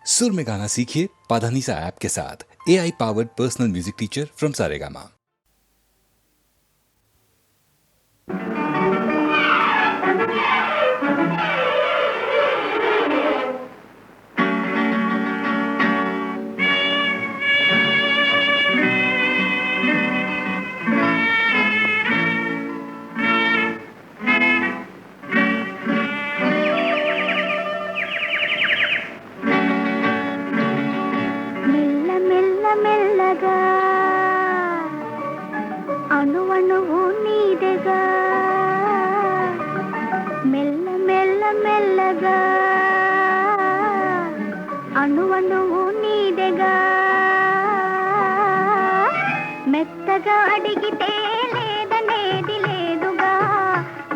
सुर में गाना सीखिए पाधानीसा ऐप के साथ। AI powered personal music teacher from Saregama. మెల్లగా అణువణువు నీదెగా మెల్ల మెల్ల మెల్లగా అణువణువు నీదెగా మెత్తగా అడిగితే లేదనేది లేదుగా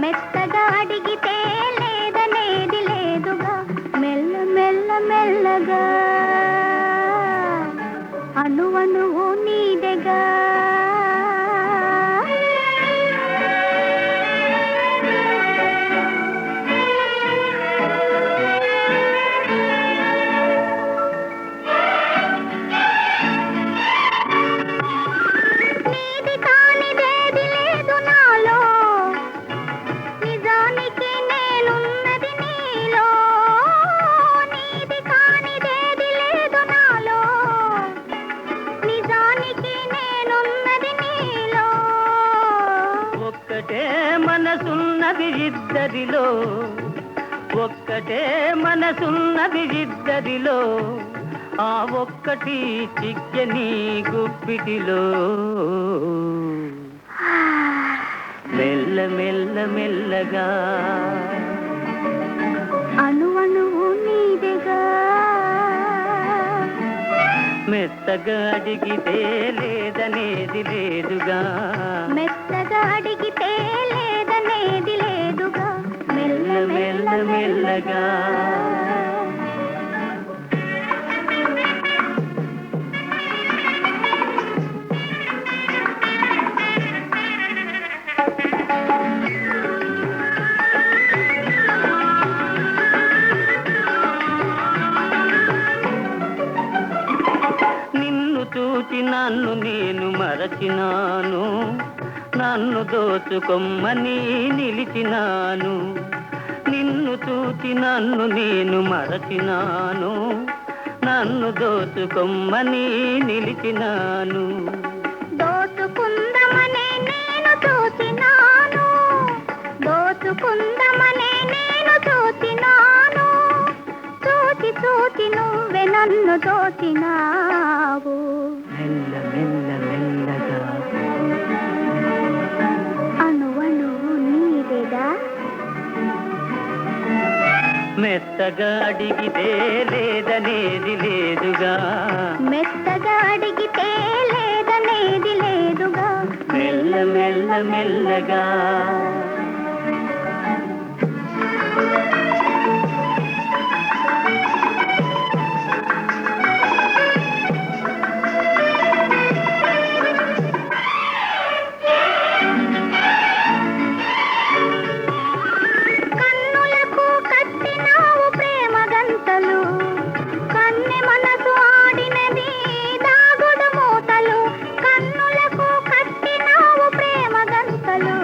మెత్తగా అడిగితే లేదనేది లేదుగా మెల్ల మెల్ల మెల్లగా అణువణువు నీదెగా నీది కానిదేది లేదు నాలో నిజానికి నేనున్నది నీలో నీది కానిదేది లేదు నాలో నిజానికి నేనున్నది నీలో ఒక్కటే మనసున్నది ఇద్దరిలో ఒక్కటే మనసున్నది ఇద్దరిలో ఆ ఒక్కటి చిక్కని గుప్పిటిలో మెల్ల మెల్ల మెల్లగా అణువణువు నీదెగా మెత్తగా అడిగితే లేదనేది లేదుగా మెత్తగా అడిగితే లేదనేది లేదుగా మెల్ల మెల్ల మెల్లగా నిన్ను చూచి నన్ను నేను మరచినాను నన్ను దోచుకొమ్మని నిలిచినాను నిన్ను చూచి నన్ను నేను మరచినాను నన్ను దోచుకొమ్మని నిలిచినాను దోచుకుందమనే నేను చూసినాను దోచుకుందమనే నేను చూసినాను చూచి చూచి నువ్వే నన్ను దోచినావు మెల్ల మెల్ల మెల్లగా అణువణువు నీదెగా మెత్తగా అడిగితే లేదనేది లేదుగా మెత్తగా అడిగితే లేదనేది లేదుగా మెల్ల మెల్ల మెల్లగా కన్నులకు కట్టినావు ప్రేమ గంతలు కన్నె మనసు ఆడినది దాగుడు మూతలు కన్నులకు కట్టినావు ప్రేమ గంతలు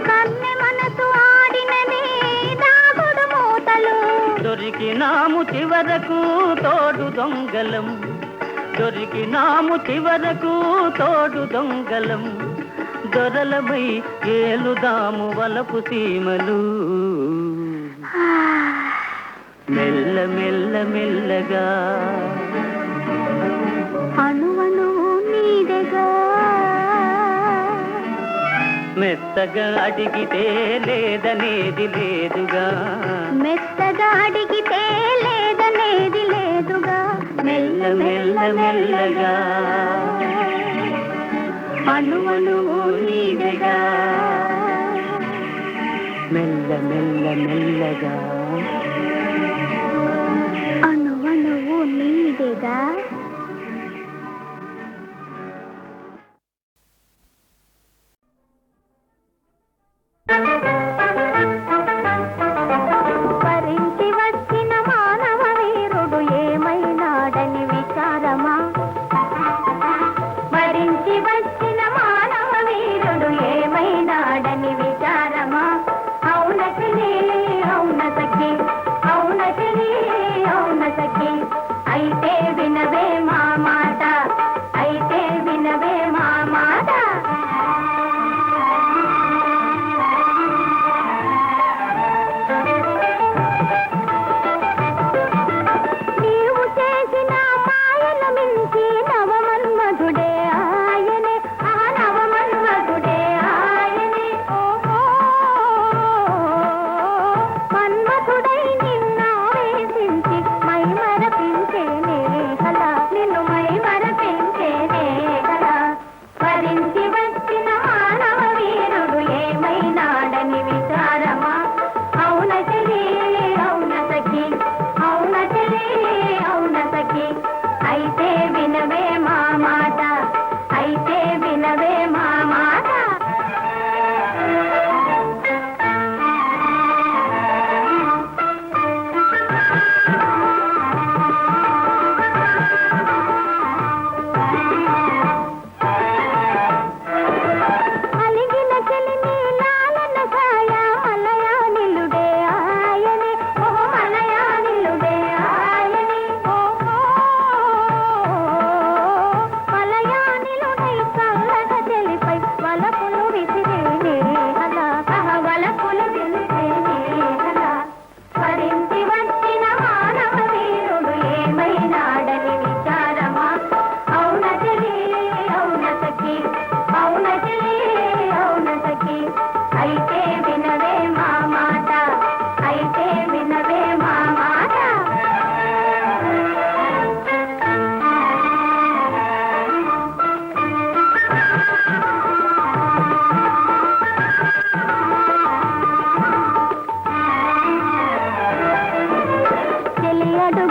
కన్నె మనసు ఆడినది దాగుడు మూతలు దొరికినాము చివరకు తోడు దొంగలం దొరికినాము చివరకు తోడు దొంగలం దొరలమై ఏలుదాము వలపు సీమలు మెల్ల మెల్ల మెల్లగా అణువణువు నీదెగా మెత్తగా అడిగితే లేదనేది లేదుగా మెత్తగా అడిగితే లేదనేది లేదుగా మెల్ల మెల్ల మెల్లగా అణువణువు నీదెగా మెల్ల మెల్ల మెల్లగా అణువణువు నీదెగా పరించి వచ్చిన మానవ వీరుడు ఏమై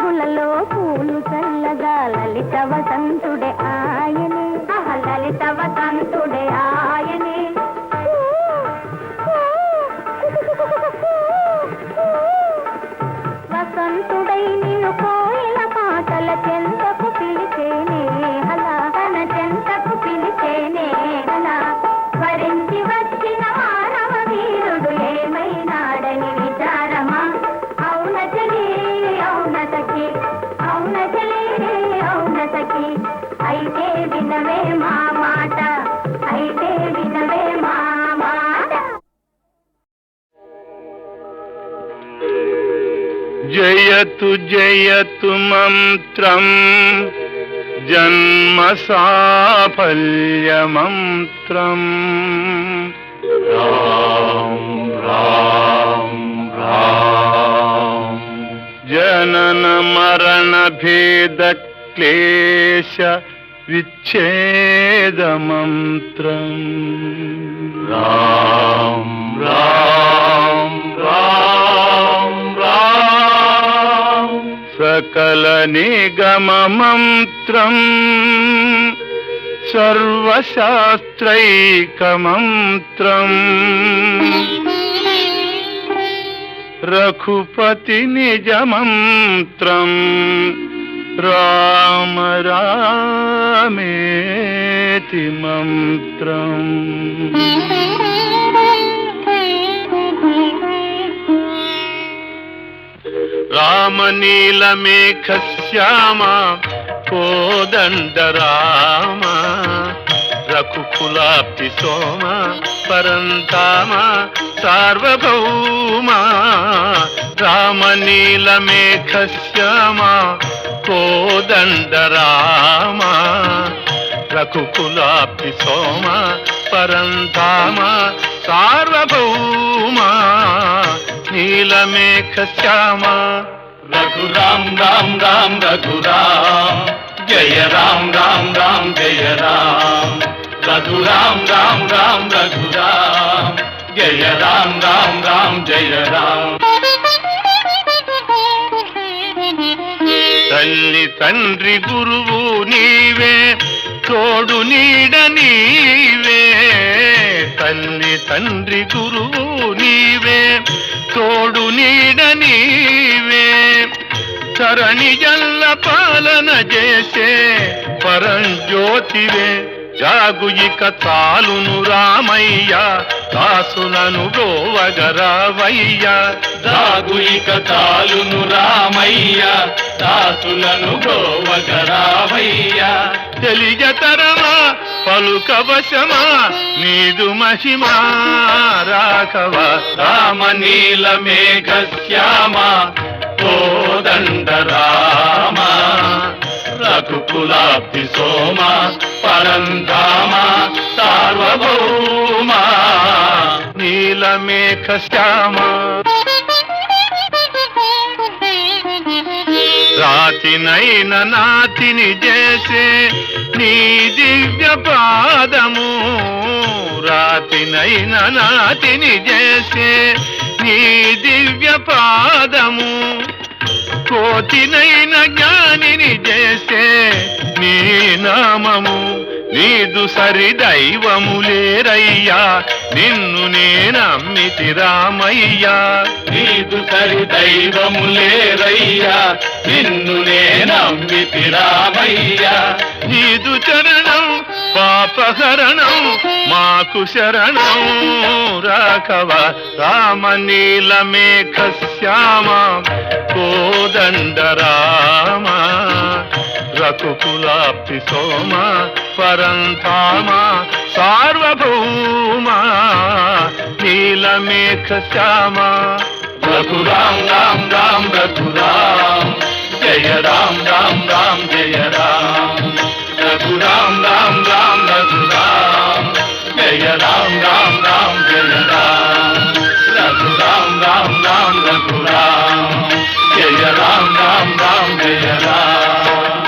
రంగులలో పూలు చల్లగా లలిత వసంతుడే ఆయనే లలిత వసంతుడే ఆయనే వసంతుడై నిన్ను కోయిల పాటల చెంతకు పిలిచేనే హలా తన చెంతకు పిలిచేనే హలా వరించి వచ్చిన మానవ వీరుడు ఏమైనాడని విచారమా అవున చలి అవున సఖి అవున చలి అవున సఖి అయితే వినవే మా మాట అయితే వినవే మా మాట జయతు జయతు మంత్రం జన్మ సాఫల్య మంత్రం రామ్ రామ్ రామ్ జనన మరణ భేద క్లేశ విచ్ఛేద మంత్రం రామ్ రామ్ రామ్ రామ్ సకల నిగమ మంత్రం సర్వశాస్త్రైక మంత్రం రఘుపతి నిజ మంత్రం రామ రామేతి మంత్రం రామ నీలమేఘ శ్యామ కోదండ రామ రఘుకులాప్తి సోమ పరంతామ సార్వభౌమ రామ నీలమేఘ శ్యామ కోదండ రామ రఘుకులాప్తి సోమ పరంతామ సార్వభౌమ నీలమేఘ శ్యామ రఘురామ్ రామ్ రామ్ రఘురామ్ జయ రామ్ రామ్ రామ్ జయ రామ్ రఘురామ్ రామ్ రామ్ రఘురామ్ జయ రామ్ రామ్ రామ్ జయ రామ్ తల్లి తండ్రి గురువు నీవే తోడు నీడ నీవే తల్లి తండ్రి గురువు నీవే తోడు నీడ నీవే తరణి జల్ల పాలన చేసే పరంజ్యోతివే జాగు ఇక చాలును రామయ్య దాసులను గోవగరావయ్య జాగు ఇక చాలును రామయ్య దాసులను గోవగరావయ్య తెలియతరమా పలుకవశమా నీదు మహిమా రాఘవ రామ నీల మేఘ శ్యామ కోదండ రామ రఘుకులాబ్ధి సోమ పరంధామ సార్వభౌమ నీలమేఘ శ్యామ రాతినైన నాతిని చేసే నీ దివ్య పాదము రాతినైన నాతిని చేసే నీ దివ్య పాదము కోతినైన జ్ఞానిని చేసే నీ నామము నీదు సరి దైవము లేరయ్యా నిన్ను నేనమ్మితి రామయ్యా నీదు సరి దైవము లేరయ్యా నిన్ను నేనమ్మితి రామయ్యా నీదు చరణం పాపహరణం మాకు శరణం రాఘవ రామ నీలమేఘ శ్యామ కోదండ రామ రఘుకులాప్తి సోమ పరంధామ సార్వభౌమ నీలమేఘ శ్యామ రఘురామ్ రామ్ రామ్ రఘురామ్ జయ రామ్ రామ్ రామ్ జయ రామ్ రఘురామ్ రామ్ రామ్ రఘురామ్ జయ రామ్ రామ్ రామ్ జయ రామ్ రఘురామ్ రామ్ రామ్ రఘురామ్ జయ రామ్ రామ్ రామ్ జయ రామ్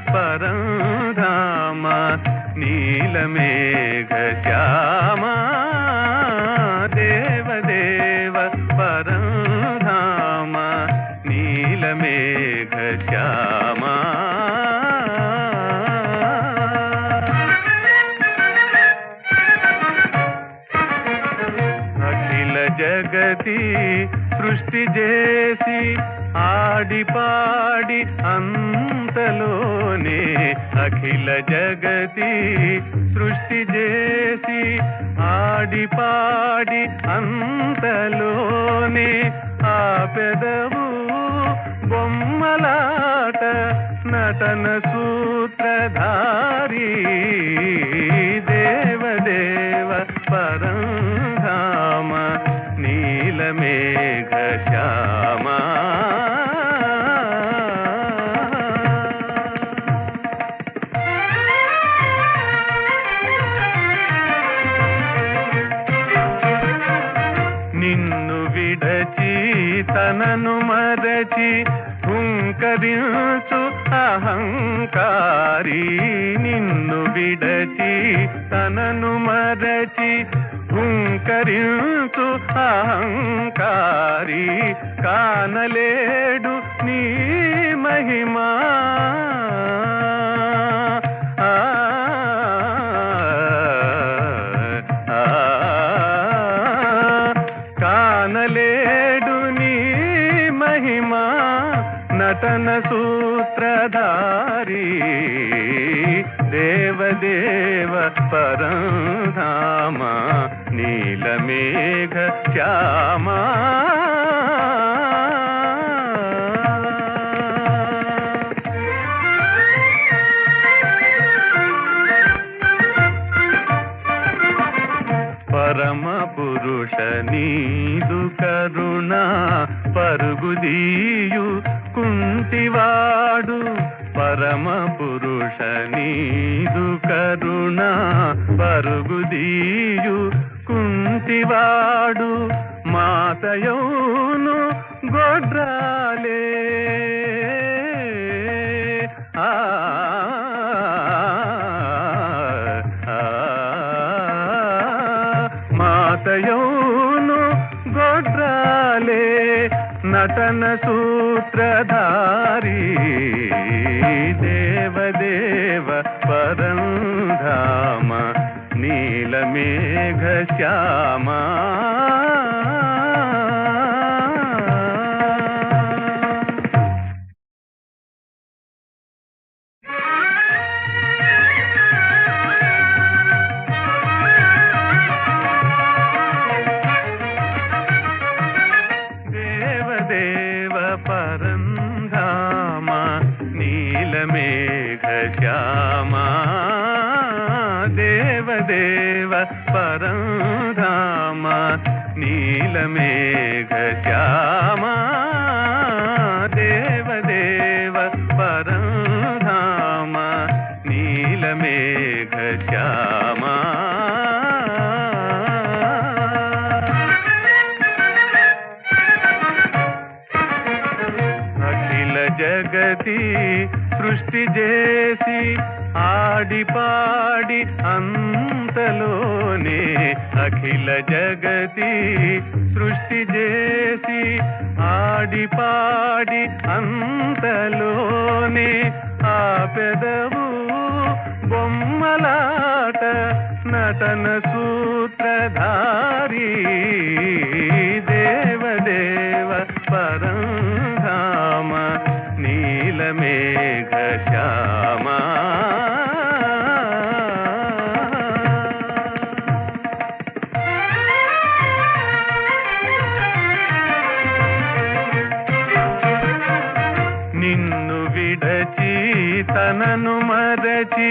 పరంధామ నీలమేఘ శ్యామ దేవదేవ పరంధామ నీలమేఘ శ్యామ అఖిల జగతి సృష్టి చేసి ఆడి పాడి అంతలోనే అఖిల జగతి సృష్టి చేసి ఆడి పాడి అంతలోనే ఆ పెదవు బొమ్మలాట నటన సూత్రధారి దేవదేవ పరంధామ నీలమేఘ శ్యామ నిన్ను విడచి తనను మరచి హుంకరించు అహంకారి నిన్ను విడచి తనను మరచి హుంకరించు అహంకారి కానలేడు నీ మహిమా కానలేడు నీ మహిమా నటన సూత్రధారి దేవదేవ పరంధామ నీలమేఘ శ్యామ పరమ పురుష నీదు కరుణ పరుగుదీయు కుంటివాడు పరమ పురుష నీదు కరుణ పరుగుదీయు కుంటివాడు మాతయౌను గొడ్రాలే మాతయౌను గొడ్రాలే నటన సూత్రధారి దేవదేవ పరంధామ నీలమేఘ శ్యామ దేవదేవ పరంధామ నీలమేఘ శ్యామ దేవదేవ పరంధామ నీలమేఘ శ్యామ దేవదేవ పరంధామ నీలమేఘ శ్యామ అఖిల జగతి సృష్టి చేసి ఆడి పాడి అంతలోనే అఖిల జగతి సృష్టి చేసి ఆడి పాడి అంతలోనే ఆ పెదవు బొమ్మలాట నటన సూత్రధారి దేవదేవ పరంధామ నీలమేఘ శ్యామ నిన్ను విడచి తనను మరచి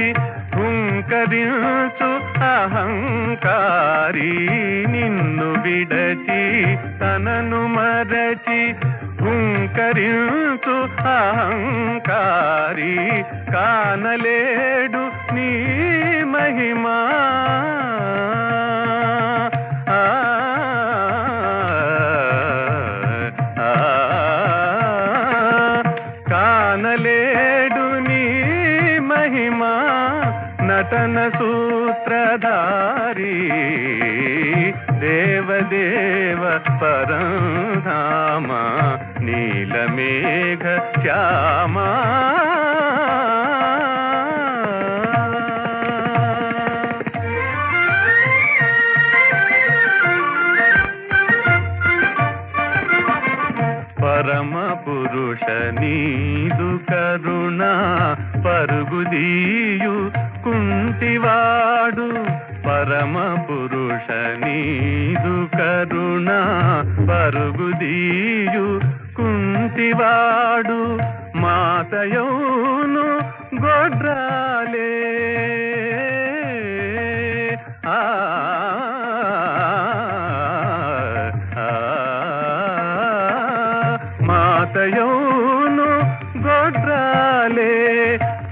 హుంకరించు అహంకారి నిన్ను విడచి తనను మరచి హుంకరించు అహంకారి కానలేడు నీ మహిమా కానలేడు నీ నటన సూత్రధారి దేవదేవ పరంధామ నీలమేఘ శ్యామా పరమ పురుష నీదు కరుణ పరుగుదీయు కుంటివాడు పరమ పురుష నీదు కరుణ పరుగుదీయు కుంటివాడు మాతయోను గొడ్రాలే మాతయోను గొడ్రాలే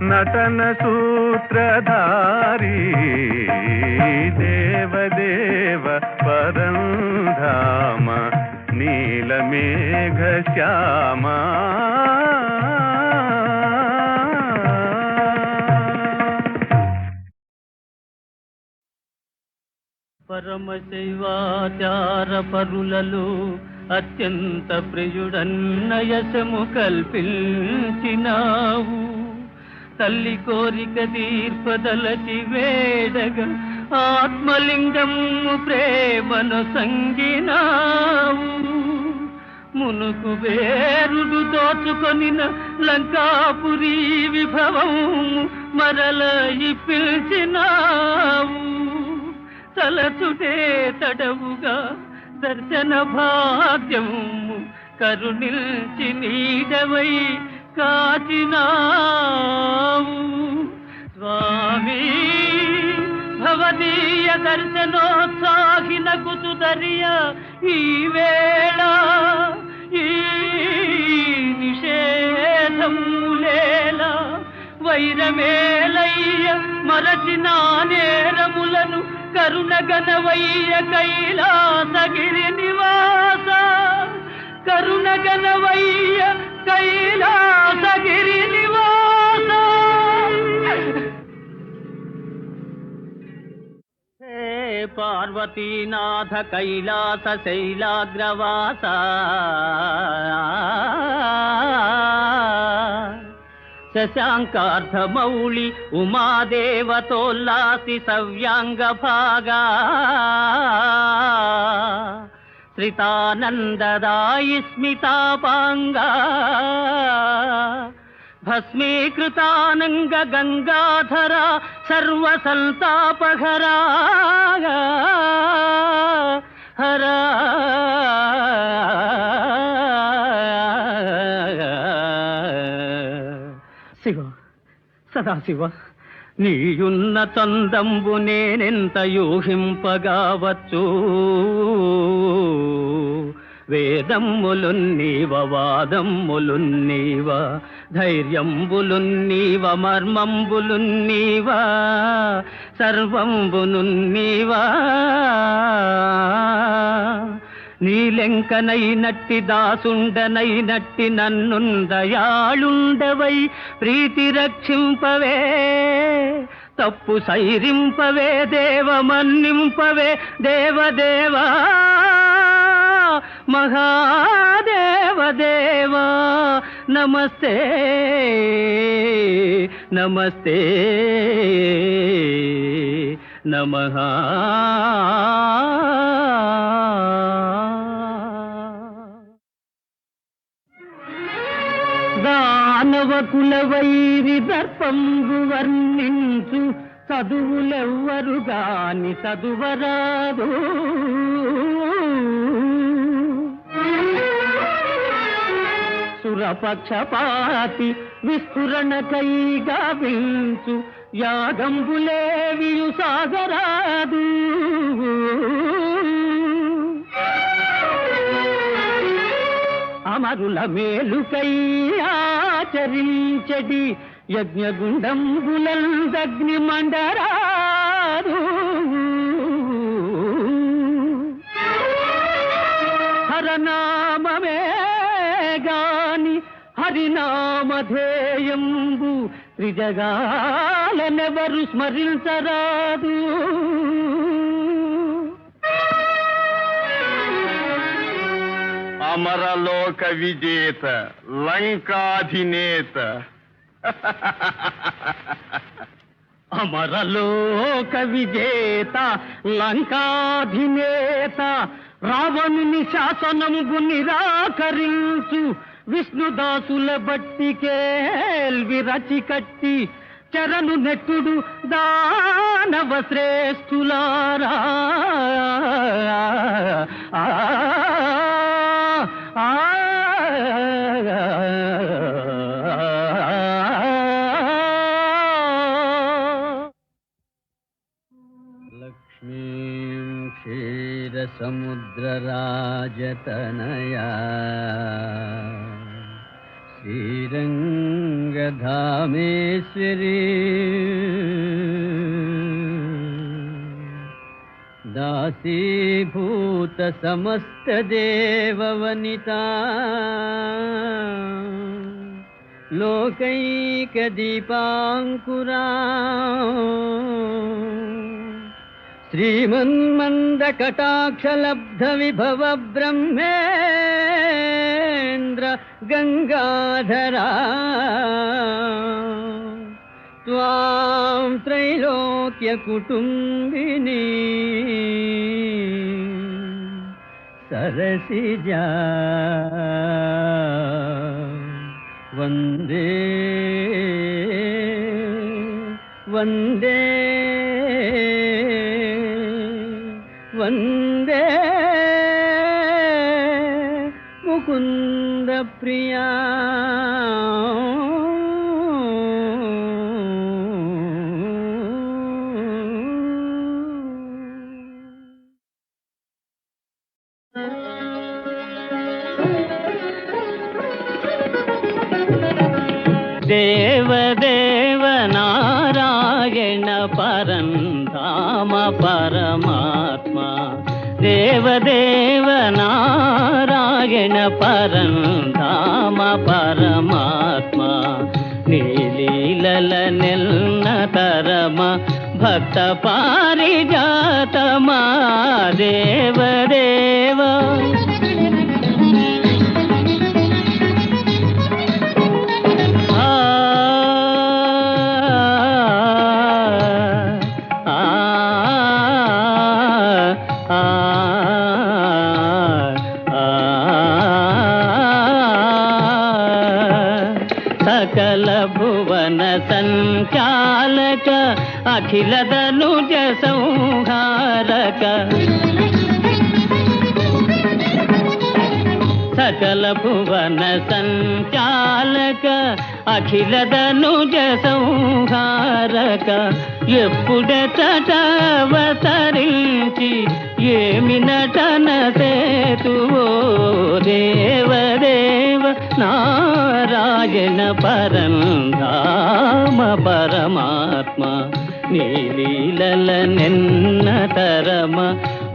నటన సూత్రధారి దేవదేవ పరంధామ నీలమేఘ శ్యామా పరమశైవాచార పరులలో అత్యంత ప్రియుడన్నయసము కల్పించినావు తల్లి కోరిక తీర్పదలచి వేడగా ఆత్మలింగము ప్రేమను సంగినావు మునుకు వేరుడు దోచుకొనిన లంకాపురి విభవము మరల పిలిచినావు తలచుటే తడవుగా దర్శన భాగ్యము కరుణిల్చి నీడవై కాచినావు స్వామి భవదీయ దర్శనోత్సాహిన కుతుదరియ ఈ వేళ ఈ నిషేధములేల వైరమేలయ్య మరచిన నేరములను కరుణగణవయ్య కైలాసగిరి నివాస కరుణగణవయ్య కైలాసగిరి నివాస హే పార్వతీనాథ కైలాస శైలాగ్రవాస శశాంకార్ధమౌళి ఉమాదేవతోల్లాసి సవ్యాంగ భాగా శ్రితానందదాయి స్మితాపాంగా భస్మీకృతానంగ గంగాధర సర్వసంతాపహరా హరా శివ సదాశివ నీయున్న చందంబు నేనెంత యూహింపగావచ్చు వేదమ్ములున్నీవ వాదమ్ములున్నీవ ధైర్యంబులున్నీవ మర్మంబులున్నీవ సర్వంబునున్నీవా నీలెంకనైనట్టి దాసుండనైనట్టి నన్నుందయాళుండవై ప్రీతి రక్షింపవే తప్పు సైరింపవే దేవ మన్నింపవే దేవదేవా మహాదేవదేవా నమస్తే నమస్తే నమః దానవ కులవైరి దర్పంబు వర్ణించు చదువులెవ్వరు గాని చదువరాదు సురపక్షపాతి విస్ఫురణకై గావించు యాగంబులేవియు సాగరాదు అమరుల మేలుకై ఆచరించడి యజ్ఞగుండంబులందగ్ని మండరాదు హరనామమే గాని హరినామధేయంబు త్రిజగాలనెవరు స్మరించరాదు. అమరలోక విజేత లంకాధినేత అమరలోక విజేత లంకాధినేత రావణుని శాసనముగు నిరాకరించు విష్ణుదాసుల బట్టికేల్వి రచి కట్టి చరణు నెట్టుడు దానవ శ్రేష్ఠులారా. లక్ష్మీం క్షీరసముద్రరాజతనయా శ్రీరంగధామేశ్వరీ దాసీభూత సమస్త దేవవనితా లోకైక దీపాంకురా శ్రీమన్మంద కటాక్షలబ్ధ విభవ బ్రహ్మేంద్ర గంగాధరా త్వాం త్రైలోక్య కుటుంబిని సరసిజా వందే వందే వందే ముకుంద ప్రియా. దేవదేవ నారాయణ పరంధామ పరమాత్మ దేవదేవ నారాయణ పరంధామ పరమాత్మ నీలీలల నెల్న తరమ భక్త పారిజాతమా దేవదేవ సకల భువన సంచాలక అఖిల ధనుజ సంహారక సకల భువన సంచాలక అఖిల ధనుజ సంహారక ఎప్పుడెతటవతరించి ఏమి నటన సేతువో దేవదేవ నారాయణ పరంధామ పరమాత్మ నీలీలల నిన్న తరమ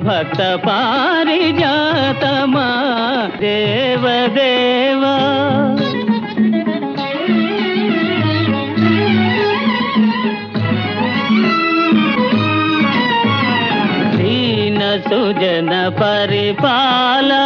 భక్త పారిజాతమా దేవదేవా. దీన సుజన పరిపాలా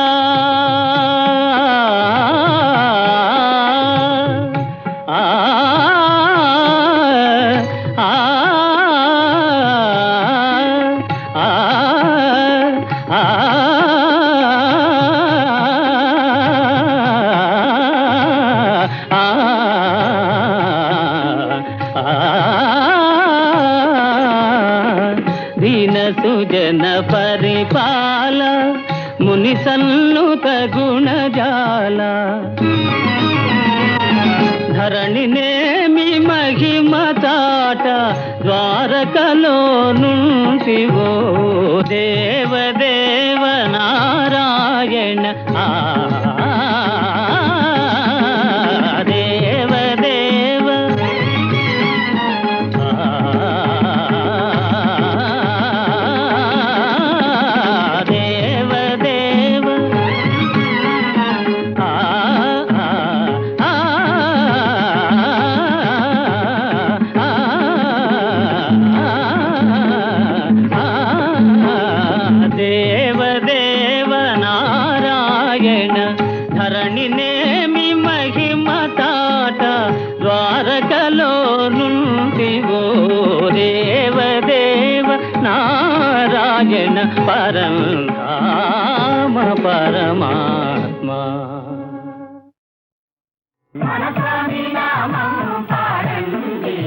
దీన సుజన పరిపాల ముని సన్నుత గుణజాల ధరణినేమి మహిమ చాట ద్వారకలో నుంటివో దేవదేవ నారాయణ దేవదేవ దేవదేవ ద్వారకలో నుంటివో దేవదేవ నారాయణ పరంధామ పరమాత్మ. మన స్వామి నామం పాడండి,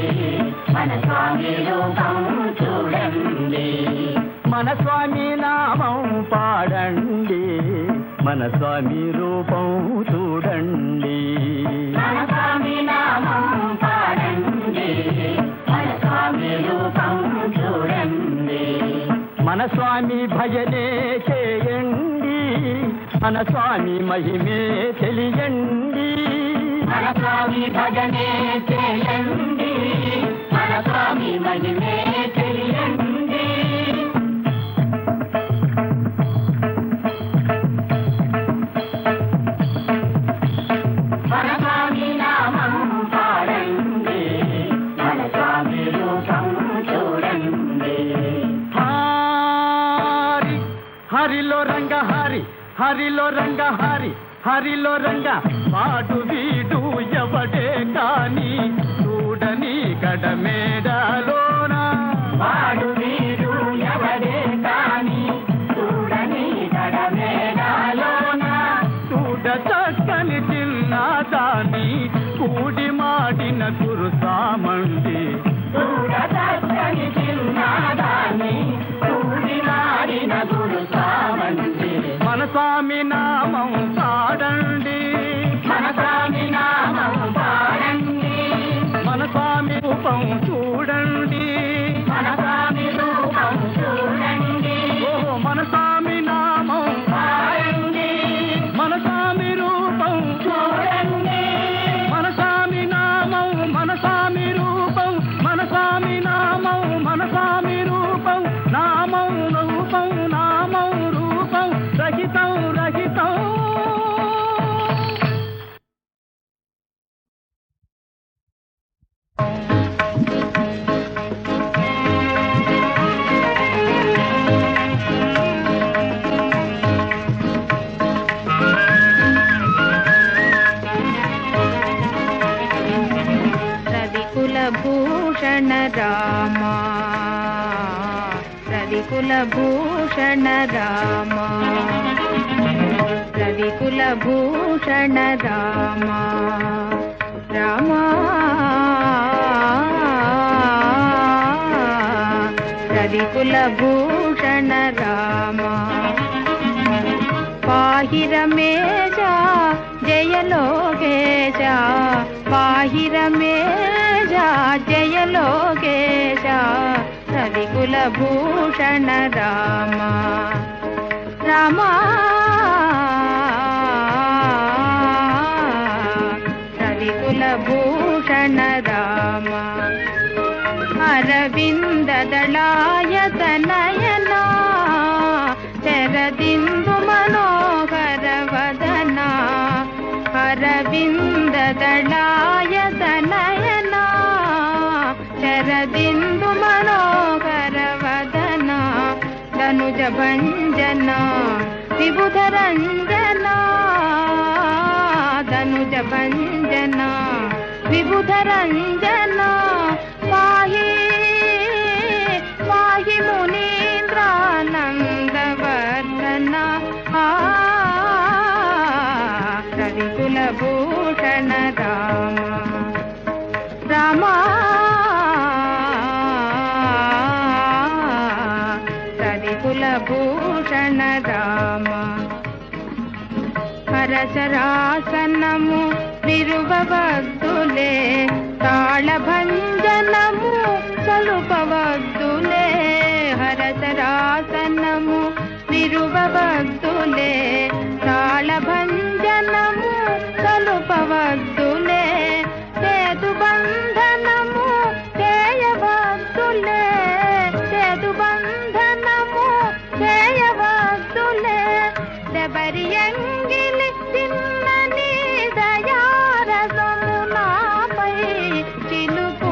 మన స్వామి రూపం చూడండి. మన స్వామి నామం పాడండి, మన స్వామి రూపం చూడండి. మన స్వామి నామం పాడండి, మన స్వామి రూపం చూడండి. మన స్వామి భజనే చేయండి, మన స్వామి మహిమే తెలియండి. మన స్వామి భజనే చేయండి, మన స్వామి మహిమే తెలియండి. మన స్వామి నామం పాడండి, మన స్వామి రూపం చూడండి. హరి హరిలో రంగ హరి, హరిలో రంగ హరి, హరిలో రంగ వాడు వీడు ఎవడే కాని చూడని గడమేడలోన. వాడు వీడు ఎవడే కాని చూడని గడమేడలోన. చూడ చక్కని చిన్నదాని కూడి మాడిన గురుసామండి. చూడచక్కని చిన్నదాన్ని కూడి మాడిన గురుసామండి. మన స్వామి నామం పాడండి, మన స్వామి నామం పాడండి, మన స్వామి రూపం చూడండి. మన స్వామి రూపం చూడండి. ఓహో మన స్వామి నామం పాడండి, మన స్వామి రూపం చూడండి. మన స్వామి నామం, మన స్వామి రూపం, మన స్వామి నామం, మన స్వామి రూపం. నామం రూపం, నామం రూపం రహితం రహితం. రవికుల భూషణ రామ, రవికుల భూషణ రామ, రవికుల భూషణ రామ, రామ రవికుల భూషణ రామ. పాహి రమేశ జయ లోకేశ, పాహి రమేశ జయ లోకేశ, రవికుల భూషణ రామ, రామ రవికుల భూషణ రామ. అరవింద దళాయత నయనా, శరదిందు మనోహర వదనా, అరవింద దళాయత నయనా, శరదిందు మనోహర వదనా, ధనుజ భంజన విబుధ రంజన, ధనుజ భంజన విబుధ రంజన, పాహి పాహి మునీంద్రానందవర్ధన, రవికుల భూషణ రామ, రామ రవికుల భూషణ రామ. హరచరాసనము నిరువవద్దులే, తాళభంజనము సలుపవద్దులే, హరచరాసనము నిరువవద్దులే, తాళభంజనము సలుపవద్దులే, సేతుబంధనము చేయవద్దులే, సేతుబంధనము చేయవద్దులే, శబరియంగిలి చిన్నని దయారసము నాపై చిలుక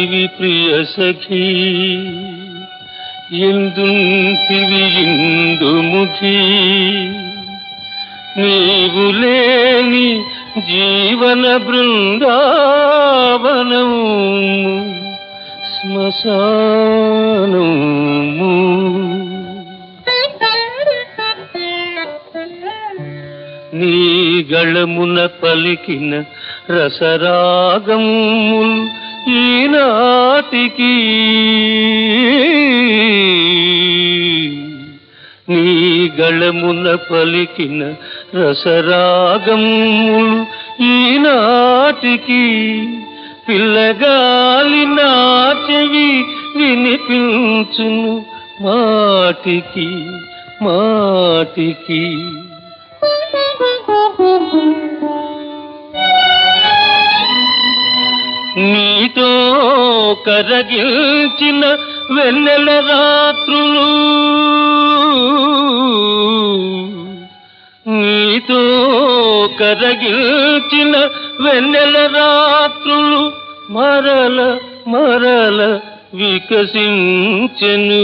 ఎందుంటివి ప్రియ సఖీ ఎందుంటివి ఇందుముఖీ నీవు లేని జీవన బృందావనము శ్మశానము నీ గళమున పలికిన రసరాగములు ఈనాటికి నీ గళమున పలికిన రసరాగములు ఈనాటికి పిల్లగాలి నా చెవి వినిపించును మాటికి మాటికి నీతో కరగిల్చిన వెన్నెల రాత్రులు నీతో కరగిల్చిన వెన్నెల రాత్రులు మరల మరల వికసించెను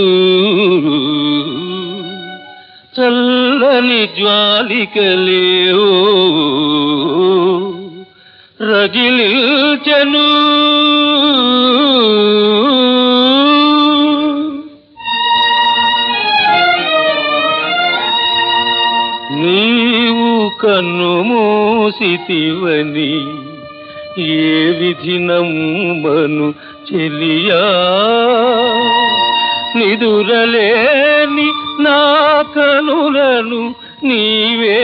చల్లని జ్వాలికలేవో రగిలిచెను నీవు కన్ను మూసితివని ఏ విధి నమ్మను చెలియా నిదురలేని నా కనులను నీవే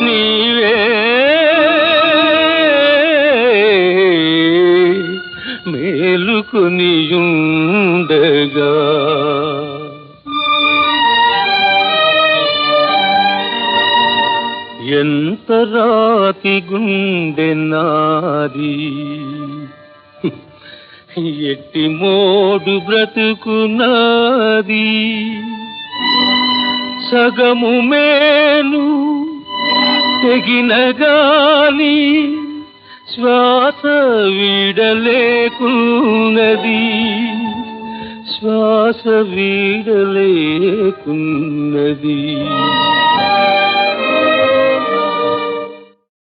నీవే మేలుకొనియుండగా ఎంత రాతి గుండె నాది ఎట్టి మోడు బ్రతుకునాది సగము మేను తెగిన గాని శ్వాస వీడలేకున్నది శ్వాస వీడలేకున్నది